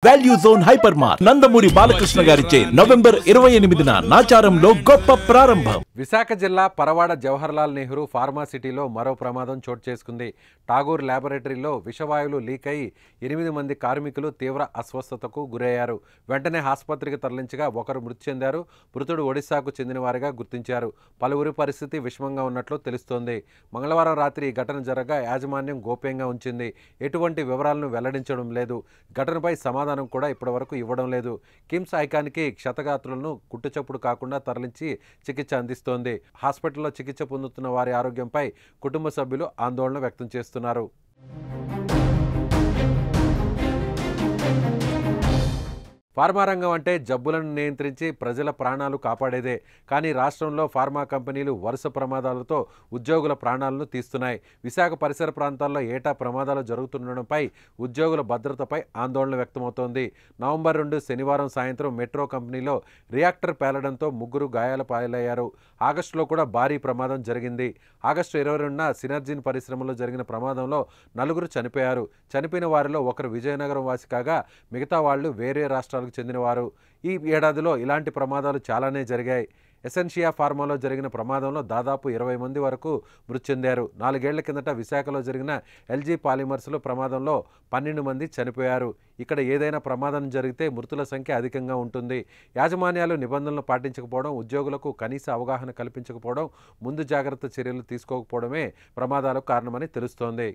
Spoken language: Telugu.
Value zone hyper mart Nandamuri Balakrishna గారిచే నవంబర్ 28న నాచారంలో గొప్ప ప్రారంభం. విశాఖ జిల్లా పరవాడ జవహర్లాల్ నెహ్రూ ఫార్మాసిటీలో మరో ప్రమాదం చోటు చేసుకుంది. ఠాగూర్ ల్యాబొరేటరీలో విషవాయువులు లీక్ అయి 8 మంది కార్మికులు తీవ్ర అస్వస్థతకు గురయ్యారు. వెంటనే ఆసుపత్రికి తరలించగా ఒకరు మృతి చెందారు. మృతుడు ఒడిశాకు చెందిన వారిగా గుర్తించారు. పలువురి పరిస్థితి విషమంగా ఉన్నట్లు తెలుస్తోంది. మంగళవారం రాత్రి ఈ ఘటన జరగగా యాజమాన్యం గోప్యంగా ఉంచింది. ఎటువంటి వివరాలను వెల్లడించడం లేదు. ఘటనపై సమాధానం కూడా ఇప్పటివరకు ఇవ్వడం లేదు. కిమ్స్ ఐకాన్కి క్షతగాత్రులను గుట్టుచప్పుడు కాకుండా తరలించి చికిత్స అందిస్తోంది. హాస్పిటల్లో చికిత్స పొందుతున్న వారి ఆరోగ్యంపై కుటుంబ సభ్యులు ఆందోళన వ్యక్తం చేస్తున్నారు. ఫార్మా రంగం అంటే జబ్బులను నియంత్రించి ప్రజల ప్రాణాలు కాపాడేదే. కానీ రాష్ట్రంలో ఫార్మా కంపెనీలు వరుస ప్రమాదాలతో ఉద్యోగుల ప్రాణాలను తీస్తున్నాయి. విశాఖ పరిసర ప్రాంతాల్లో ఏటా ప్రమాదాలు జరుగుతుండడంపై ఉద్యోగుల భద్రతపై ఆందోళన వ్యక్తమవుతోంది. నవంబర్ 2 శనివారం సాయంత్రం మెట్రో కంపెనీలో రియాక్టర్ పేలడంతో 3 గాయాల పాలయ్యారు. ఆగస్టులో కూడా భారీ ప్రమాదం జరిగింది. ఆగస్టు 22న సినర్జిన్ పరిశ్రమలో జరిగిన ప్రమాదంలో 4 చనిపోయారు. చనిపోయిన వారిలో ఒకరు విజయనగరం వాసి కాగా మిగతా వాళ్లు వేరే రాష్ట్రాలకు చెందినవారు. ఈ ఏడాదిలో ఇలాంటి ప్రమాదాలు చాలానే జరిగాయి. ఎసెన్షియా ఫార్మాలో జరిగిన ప్రమాదంలో దాదాపు 20 మంది వరకు మృతి చెందారు. 4 ఏళ్ల కిందట విశాఖలో జరిగిన ఎల్జీ పాలిమర్స్లో ప్రమాదంలో 12 మంది చనిపోయారు. ఇక్కడ ఏదైనా ప్రమాదం జరిగితే మృతుల సంఖ్య అధికంగా ఉంటుంది. యాజమాన్యాలు నిబంధనలు పాటించకపోవడం, ఉద్యోగులకు కనీస అవగాహన కల్పించకపోవడం, ముందు జాగ్రత్త చర్యలు తీసుకోకపోవడమే ప్రమాదాలకు కారణమని తెలుస్తోంది.